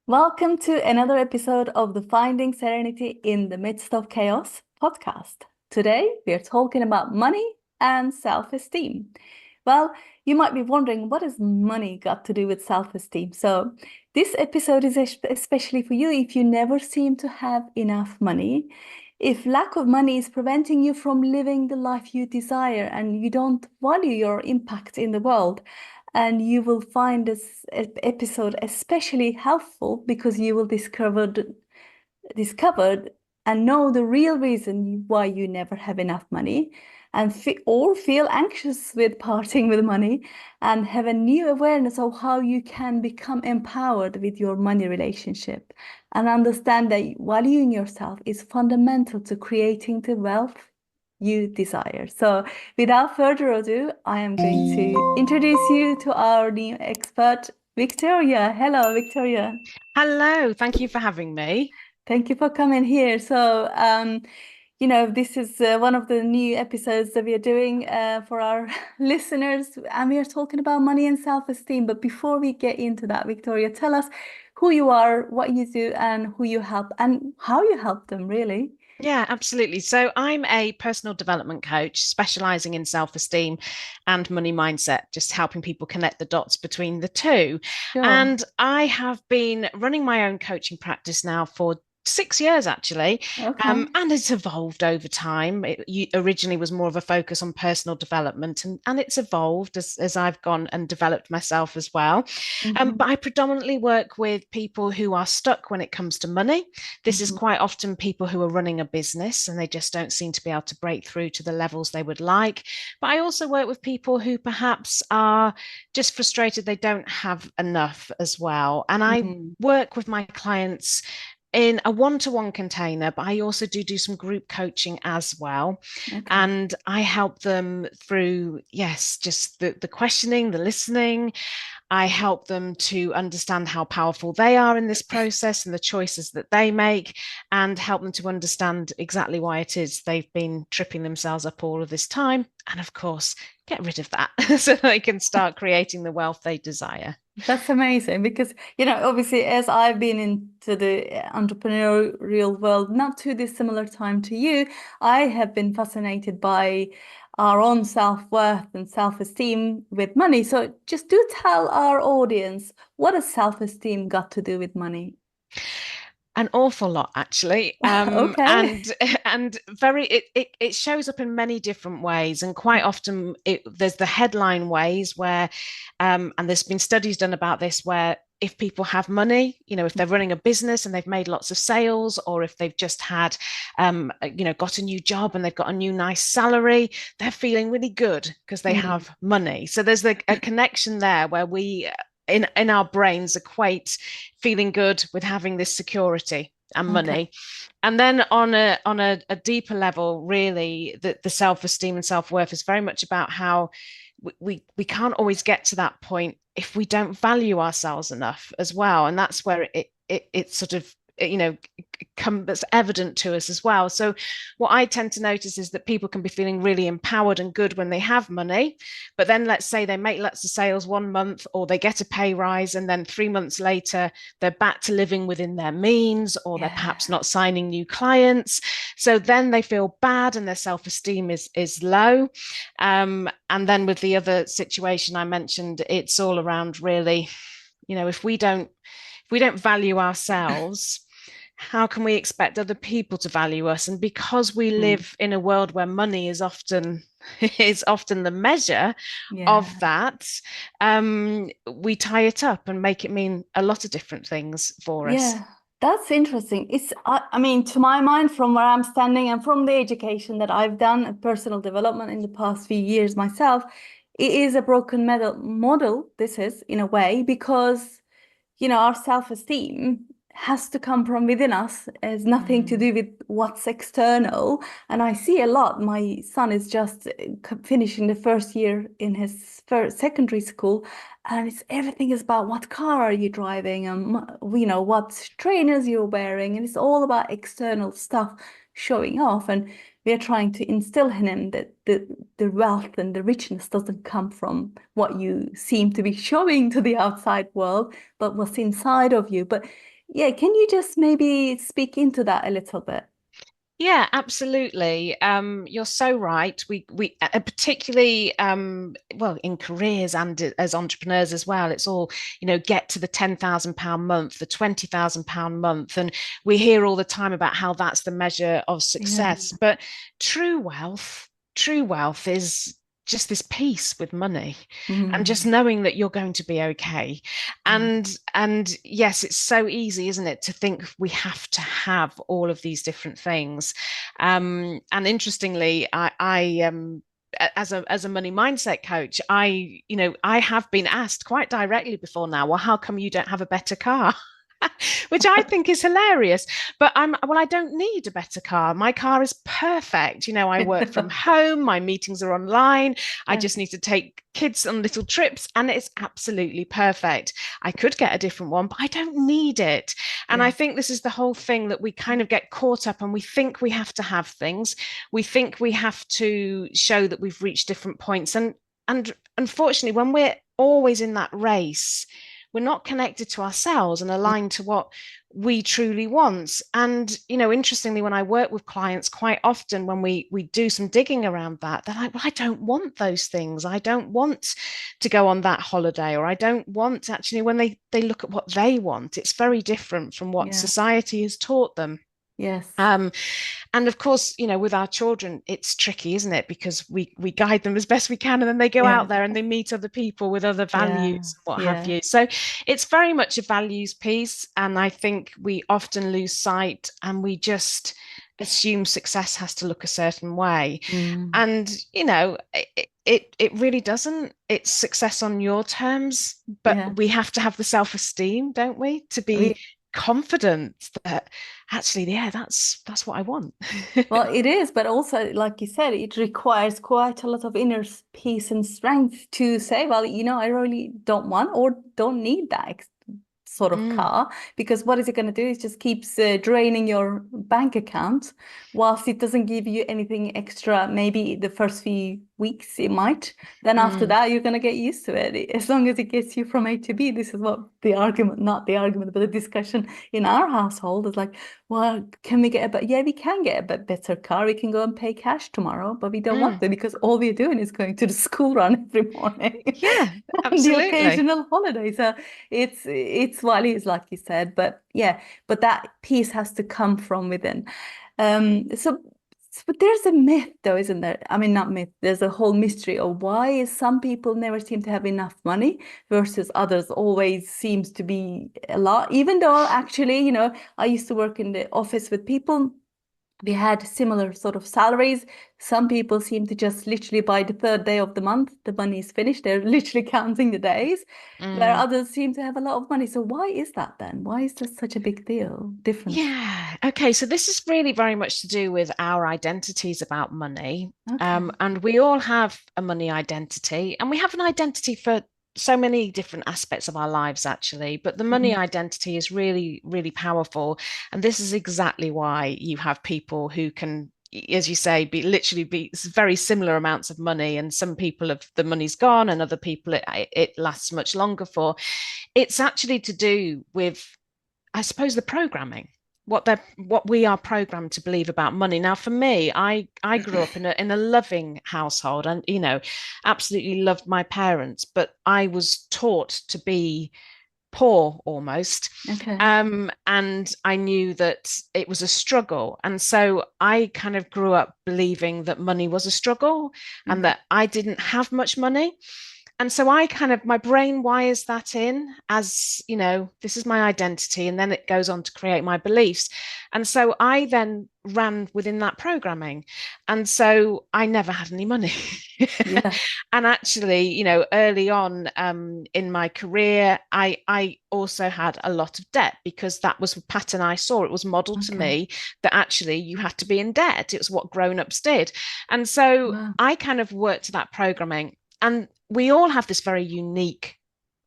Welcome to another episode of the Finding Serenity in the Midst of Chaos podcast. Today, we are talking about money and self-esteem. Well, you might be wondering, what has money got to do with self-esteem? So, this episode is especially for you if you never seem to have enough money, if lack of money is preventing you from living the life you desire and you don't value your impact in the world. And you will find this episode especially helpful because you will discover and know the real reason why you never have enough money and or feel anxious with parting with money and have a new awareness of how you can become empowered with your money relationship and understand that valuing yourself is fundamental to creating the wealth you desire. So without further ado, I am going to introduce you to our new expert, Victoria. Hello, Victoria. Hello, thank you for having me. Thank you for coming here. So, this is one of the new episodes that we are doing for our listeners, and we are talking about money and self-esteem. But before we get into that, Victoria, tell us who you are, what you do, and who you help, and how you help them, really. Yeah, absolutely. So I'm a personal development coach specializing in self-esteem and money mindset, just helping people connect the dots between the two. Sure. And I have been running my own coaching practice now for 6 years actually, Okay. and it's evolved over time. Originally was more of a focus on personal development, and it's evolved as I've gone and developed myself as well. But Hmm. I predominantly work with people who are stuck when it comes to money. This is Hmm. quite often people who are running a business and they just don't seem to be able to break through to the levels they would like. But I also work with people who perhaps are just frustrated they don't have enough as well. And I Hmm. work with my clients in a one-to-one container, but I also do some group coaching as well. Okay. And I help them through, yes, just the questioning, the listening. I help them to understand how powerful they are in this process and the choices that they make, and help them to understand exactly why it is they've been tripping themselves up all of this time. And of course, get rid of that so they can start creating the wealth they desire. That's amazing because, obviously, as I've been into the entrepreneurial world, not too dissimilar time to you, I have been fascinated by our own self-worth and self-esteem with money. So just do tell our audience, what has self-esteem got to do with money? An awful lot actually, Okay. and it shows up in many different ways, and quite often there's the headline ways where and there's been studies done about this, where if people have money, if they're running a business and they've made lots of sales, or if they've just had got a new job and they've got a new nice salary, they're feeling really good because they Mm, have money. So there's a connection there where we in our brains equate feeling good with having this security and okay. money. And then on a deeper level, really, the self-esteem and self-worth is very much about how we can't always get to that point if we don't value ourselves enough as well. And that's where it sort of comes evident to us as well. So what I tend to notice is that people can be feeling really empowered and good when they have money, but then let's say they make lots of sales one month, or they get a pay rise, and then 3 months later they're back to living within their means, or they're Yeah. perhaps not signing new clients. So then they feel bad and their self-esteem is low. And then with the other situation I mentioned, it's all around really, if we don't value ourselves, how can we expect other people to value us? And because we Mm, live in a world where money is often is often the measure of yeah. that, we tie it up and make it mean a lot of different things for us. Yeah, that's interesting. I mean, to my mind, from where I'm standing and from the education that I've done, personal development in the past few years myself, it is a broken model, this is, in a way, because our self-esteem has to come from within us. It has nothing to Mm. do with what's external. And I see a lot. My son is just finishing the first year in his first secondary school, and it's everything is about what car are you driving and what trainers you're wearing, and it's all about external stuff showing off. And we are trying to instill in him that the wealth and the richness doesn't come from what you seem to be showing to the outside world, but what's inside of you. But Yeah, can you just maybe speak into that a little bit? Yeah, absolutely. You're so right. We particularly well, in careers and as entrepreneurs as well. It's all, get to the £10,000 month, the £20,000 month, and we hear all the time about how that's the measure of Yeah. success. But true true wealth is just this peace with money, and just Mm. knowing that you're going to be okay. Yeah. And yes, it's so easy, isn't it, to think we have to have all of these different things. And interestingly, as a money mindset coach, I have been asked quite directly before now, well, how come you don't have a better car? Which I think is hilarious. But I don't need a better car. My car is perfect. I work from home, my meetings are online. I Yeah. just need to take kids on little trips, and it's absolutely perfect. I could get a different one, but I don't need it. And I Yeah. think this is the whole thing, that we kind of get caught up and we think we have to have things. We think we have to show that we've reached different points. And unfortunately, when we're always in that race, we're not connected to ourselves and aligned to what we truly want. And interestingly, when I work with clients, quite often when we do some digging around that, they're like, well, I don't want those things. I don't want to go on that holiday, or I don't want, actually, when they look at what they want, it's very different from what Yeah. society has taught them. Yes. um, and of course, with our children, it's tricky, isn't it? Because we guide them as best we can, and then they go Yeah. out there and they meet other people with other Yeah. values, what have Yeah. you. So it's very much a values piece, and I think we often lose sight, and we just assume success has to look a certain way. Mm. And it really doesn't. It's success on your terms, but Yeah. we have to have the self-esteem, don't we, to be We, confident that actually, yeah, that's what I want. well, it is, but also, like you said, it requires quite a lot of inner peace and strength to say, well, I really don't want or don't need that sort of Mm, car, because what is it going to do? It just keeps draining your bank account, whilst it doesn't give you anything extra. Maybe the first few weeks it might, then after mm, that you're going to get used to it, as long as it gets you from A to B. This is what the argument, not the argument, but the discussion in our household is like, well, can we get a yeah, we can get a better car, we can go and pay cash tomorrow, but we don't want mm. to, because all we're doing is going to the school run every morning Yeah, and the absolutely. occasional holiday. So it's what it is, like you said, but yeah, but that peace has to come from within. So but there's a myth though, isn't there? I mean, not myth, there's a whole mystery of why is some people never seem to have enough money versus others always seems to be a lot, even though actually, I used to work in the office with people. We had similar sort of salaries. Some people seem to just literally by the third day of the month, the money is finished. They're literally counting the days, where Mm. others seem to have a lot of money. So why is that then? Why is this such a big deal, difference? Yeah. Okay. So this is really very much to do with our identities about money. Okay. And we all have a money identity, and we have an identity for so many different aspects of our lives, actually. But the money Mhm. identity is really, really powerful. And this is exactly why you have people who can, as you say, be very similar amounts of money. And some people have the money's gone, and other people it lasts much longer for. It's actually to do with, I suppose, the programming, what we are programmed to believe about money. Now, for me, I grew up in a loving household, and absolutely loved my parents, but I was taught to be poor almost. Okay. And I knew that it was a struggle. And so I kind of grew up believing that money was a struggle, and Okay. that I didn't have much money. And so I kind of, my brain wires that in as, this is my identity. And then it goes on to create my beliefs. And so I then ran within that programming. And so I never had any money. Yeah. And actually, early on in my career, I also had a lot of debt, because that was a pattern I saw. It was modeled to Okay. me that actually you had to be in debt. It was what grown-ups did. And so Wow. I kind of worked that programming. And we all have this very unique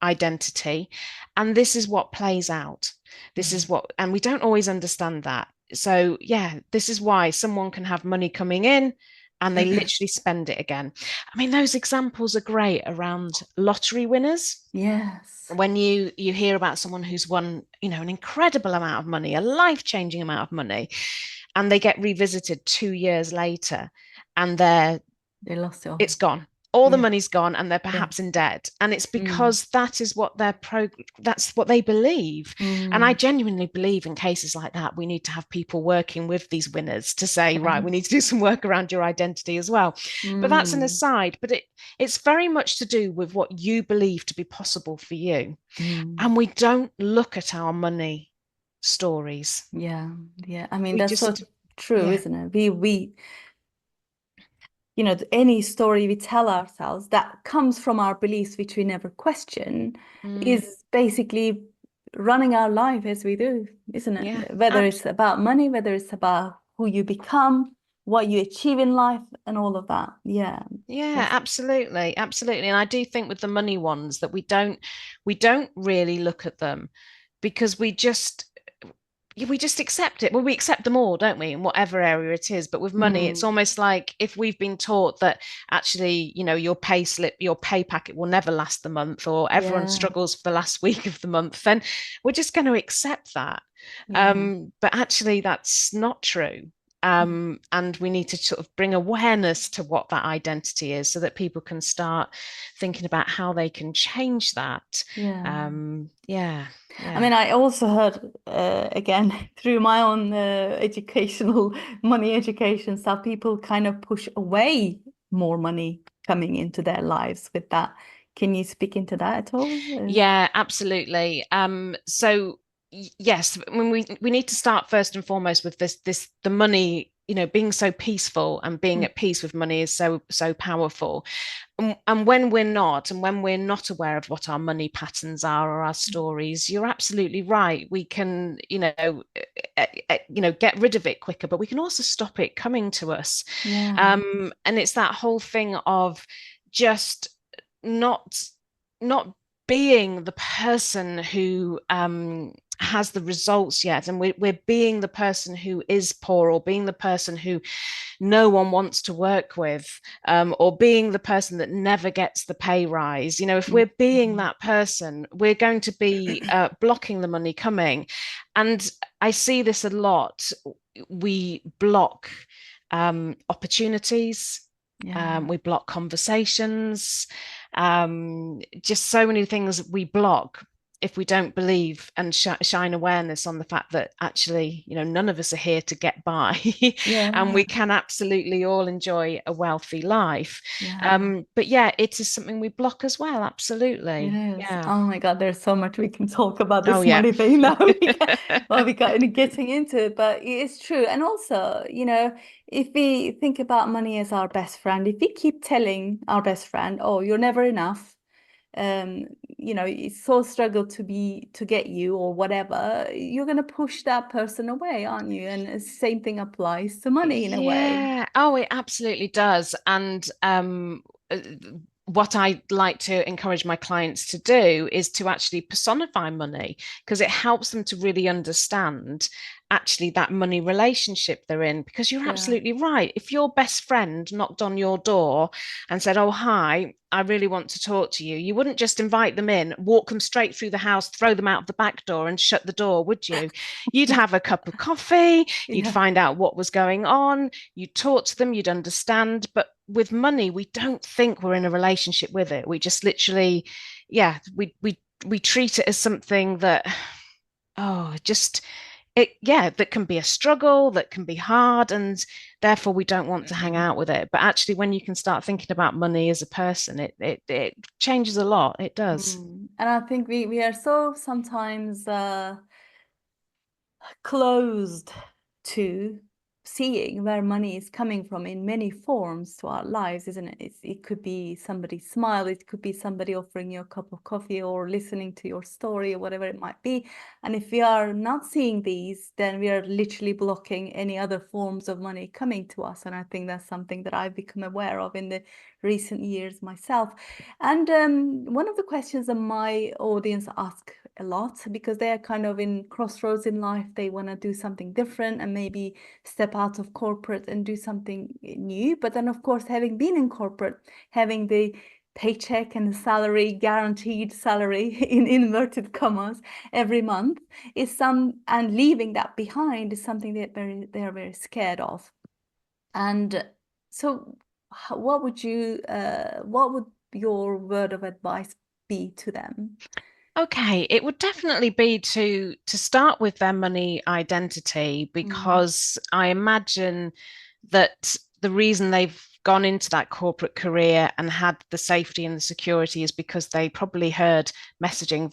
identity, and this is what plays out. This Mm. is what, and we don't always understand that. So, yeah, this is why someone can have money coming in and they literally spend it again. I mean, those examples are great around lottery winners. Yes. When you hear about someone who's won, an incredible amount of money, a life-changing amount of money, and they get revisited 2 years later, and They lost it all. it's gone. All the Yeah. money's gone, and they're Yeah. perhaps in debt. And it's Mm. because that is what that's what they believe. And I Mm. genuinely believe in cases like that, we need to have people working with these winners to say, right, we Yes. need to do some work around your identity as well. But that's an Mm. aside. But it's very much to do with what you believe to be possible for you. Mm. And we don't look at our money stories. Yeah. Yeah. I mean, We that's so just, true, yeah. isn't it? We any story we tell ourselves that comes from our beliefs, which we never question, Mm, is basically running our life as we do, isn't yeah. it? Whether it's about money, whether it's about who you become, what you achieve in life, and all of that. Yeah, Yeah, that's absolutely, absolutely. And I do think with the money ones that we don't really look at them because we just accept it. Well, we accept them all, don't we, in whatever area it is. But with money, it's mm, almost like if we've been taught that actually, your pay slip, your pay packet will never last the month, or everyone yeah, struggles for the last week of the month, then we're just going to accept that. yeah. But actually, that's not true. And we need to sort of bring awareness to what that identity is so that people can start thinking about how they can change that. Yeah. Yeah, I yeah. mean, I also heard, again, through my own educational money education stuff, people kind of push away more money coming into their lives with that. Can you speak into that at all? Yeah, absolutely. So yes, when we need to start first and foremost with this the money, being so peaceful and being Mm, at peace with money is so powerful. And when we're not aware of what our money patterns are or our stories, you're absolutely right. We can, get rid of it quicker, but we can also stop it coming to us. yeah, And it's that whole thing of just not not being the person who has the results yet, and we're being the person who is poor, or being the person who no one wants to work with, or being the person that never gets the pay rise. If mm, we're being that person, we're going to be blocking the money coming. And I see this a lot. We block opportunities. yeah, We block conversations, just so many things we block if we don't believe and shine awareness on the fact that actually, none of us are here to get by, and yeah, we can absolutely all enjoy a wealthy life. yeah. But yeah, it is something we block as well. It Absolutely. is. Yeah. Oh my God, there's so much we can talk about Oh, this yeah. money thing now. We got into getting into it, but it is true. And also, if we think about money as our best friend, if we keep telling our best friend, "Oh, you're never enough," it's so struggle to get you or whatever, you're gonna push that person away, aren't you? And the same thing applies to money in a way. Yeah. Oh, it absolutely does. And uh, what I like to encourage my clients to do is to actually personify money, because it helps them to really understand actually that money relationship they're in. Because you're Yeah. absolutely right. If your best friend knocked on your door and said, "Oh, hi, I really want to talk to you," you wouldn't just invite them in, walk them straight through the house, throw them out the back door, and shut the door, would you? You'd have a cup of coffee, you'd Yeah. find out what was going on, you'd talk to them, you'd understand. But with money, we don't think we're in a relationship with it. We just literally, yeah, we treat it as something that, oh, just yeah, that can be a struggle, that can be hard, and therefore we don't want to hang out with it. But actually, when you can start thinking about money as a person, it changes a lot. It does. And I think we are so sometimes closed to seeing where money is coming from in many forms to our lives, isn't it? It could be somebody's smile, it could be somebody offering you a cup of coffee or listening to your story or whatever it might be. And if we are not seeing these, then we are literally blocking any other forms of money coming to us. And I think that's something that I've become aware of in the recent years myself. And one of the questions that my audience ask a lot because they are kind of in crossroads in life. They want to do something different and maybe step out of corporate and do something new. But then, of course, having been in corporate, having the paycheck and the salary, guaranteed salary in inverted commas every month and leaving that behind is something that they are very scared of. And so what would your word of advice be to them? Okay, it would definitely be to start with their money identity, because I imagine that the reason they've gone into that corporate career and had the safety and the security is because they probably heard messaging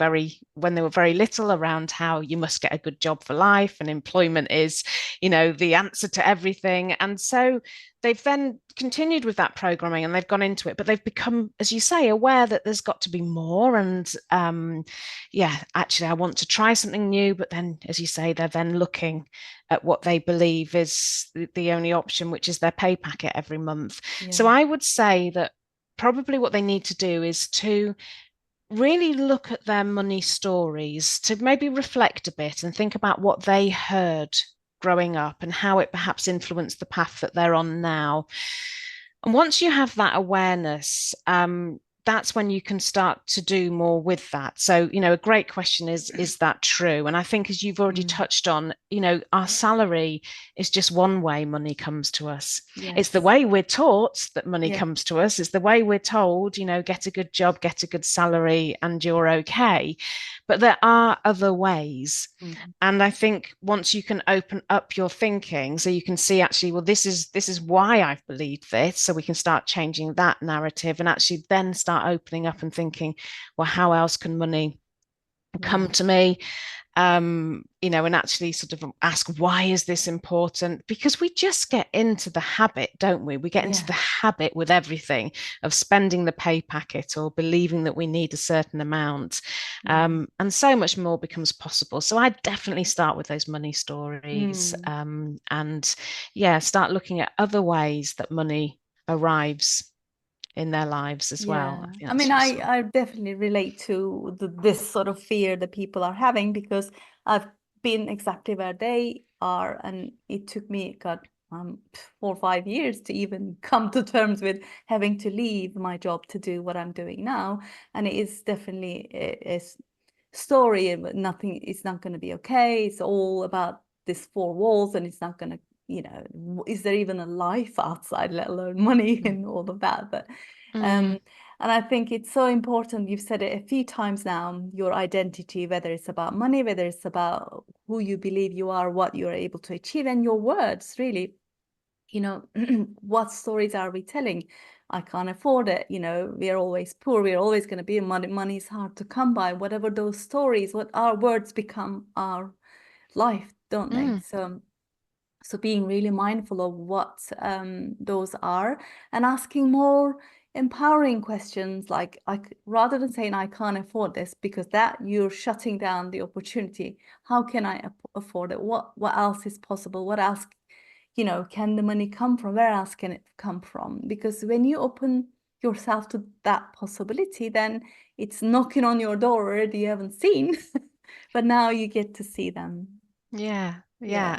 when they were very little around how you must get a good job for life and employment is, the answer to everything. And so they've then continued with that programming and they've gone into it, but they've become, as you say, aware that there's got to be more. And actually, I want to try something new. But then, as you say, they're then looking at what they believe is the only option, which is their pay packet every month. Yeah. So I would say that probably what they need to do is to really look at their money stories, to maybe reflect a bit and think about what they heard growing up and how it perhaps influenced the path that they're on now. And once you have that awareness, that's when you can start to do more with that. So, a great question is that true? And I think, as you've already touched on, our salary is just one way money comes to us. Yes. It's the way we're taught that money comes to us. It's the way we're told, get a good job, get a good salary, and you're okay. But there are other ways. And I think once you can open up your thinking, so you can see actually, well, this is why I've believed this. So we can start changing that narrative and actually then start opening up and thinking, well, how else can money come to me? And actually sort of ask, why is this important? Because we just get into the habit, don't we? We get into the habit with everything of spending the pay packet or believing that we need a certain amount. And so much more becomes possible. So I definitely start with those money stories and start looking at other ways that money arrives in their lives as well. I mean, I definitely relate to this sort of fear that people are having because I've been exactly where they are, and it took me 4 or 5 years to even come to terms with having to leave my job to do what I'm doing now. And it is definitely a story, but it's not going to be okay. It's all about these 4 walls, and it's not going to, is there even a life outside, let alone money and all of that? But and I think it's so important. You've said it a few times now, your identity, whether it's about money, whether it's about who you believe you are, what you're able to achieve, and your words, really, what stories are we telling? I can't afford it. We're always poor. We're always going to be money is hard to come by. Whatever those stories, what our words become our life, don't they? So being really mindful of what those are and asking more empowering questions, like rather than saying I can't afford this, because that you're shutting down the opportunity. How can I afford it? What else is possible? What else, can the money come from? Where else can it come from? Because when you open yourself to that possibility, then it's knocking on your door already you haven't seen, but now you get to see them. Yeah,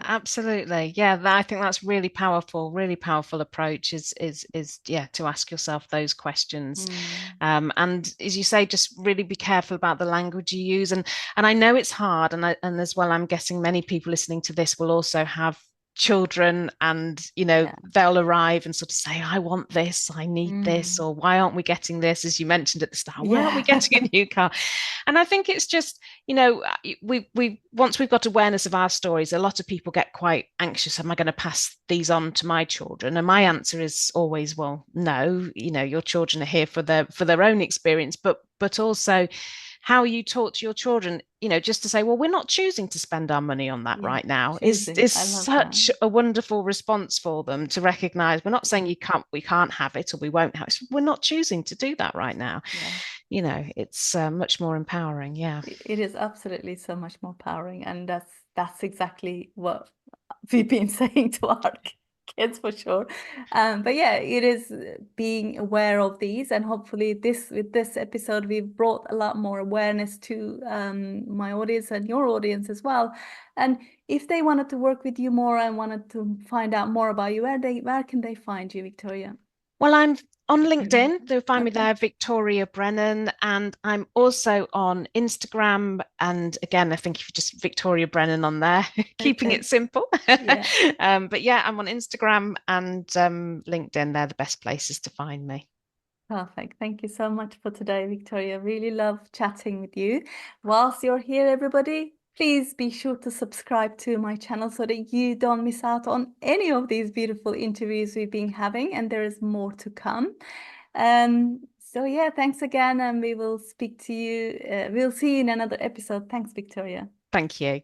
absolutely. Yeah, I think that's really powerful approach is to ask yourself those questions. And as you say, just really be careful about the language you use. And I know it's hard, and as well, I'm guessing many people listening to this will also have children, and they'll arrive and sort of say, I want this, I need this, or why aren't we getting this? As you mentioned at the start, why aren't we getting a new car? And I think it's just, we once we've got awareness of our stories, a lot of people get quite anxious. Am I going to pass these on to my children? And my answer is always, well, no. Your children are here for their own experience, but also how you talk to your children, just to say, well, we're not choosing to spend our money on that right now, is such a wonderful response for them to recognize. We're not saying we can't have it or we won't have it. We're not choosing to do that right now. It's much more empowering. It is absolutely so much more empowering, and that's exactly what we've been saying to our kids for sure. But yeah, it is being aware of these, and hopefully with this episode we've brought a lot more awareness to my audience and your audience as well. And if they wanted to work with you more and wanted to find out more about you, where can they find you, Victoria? Well, I'm on LinkedIn. They'll find me Okay. there, Victoria Brennan. And I'm also on Instagram. And again, I think if you just Victoria Brennan on there, keeping Okay. it simple. Yeah. But yeah, I'm on Instagram and LinkedIn. They're the best places to find me. Perfect. Thank you so much for today, Victoria. Really love chatting with you. Whilst you're here, everybody, please be sure to subscribe to my channel so that you don't miss out on any of these beautiful interviews we've been having, and there is more to come. So yeah, thanks again, and we will speak to you. We'll see you in another episode. Thanks, Victoria. Thank you.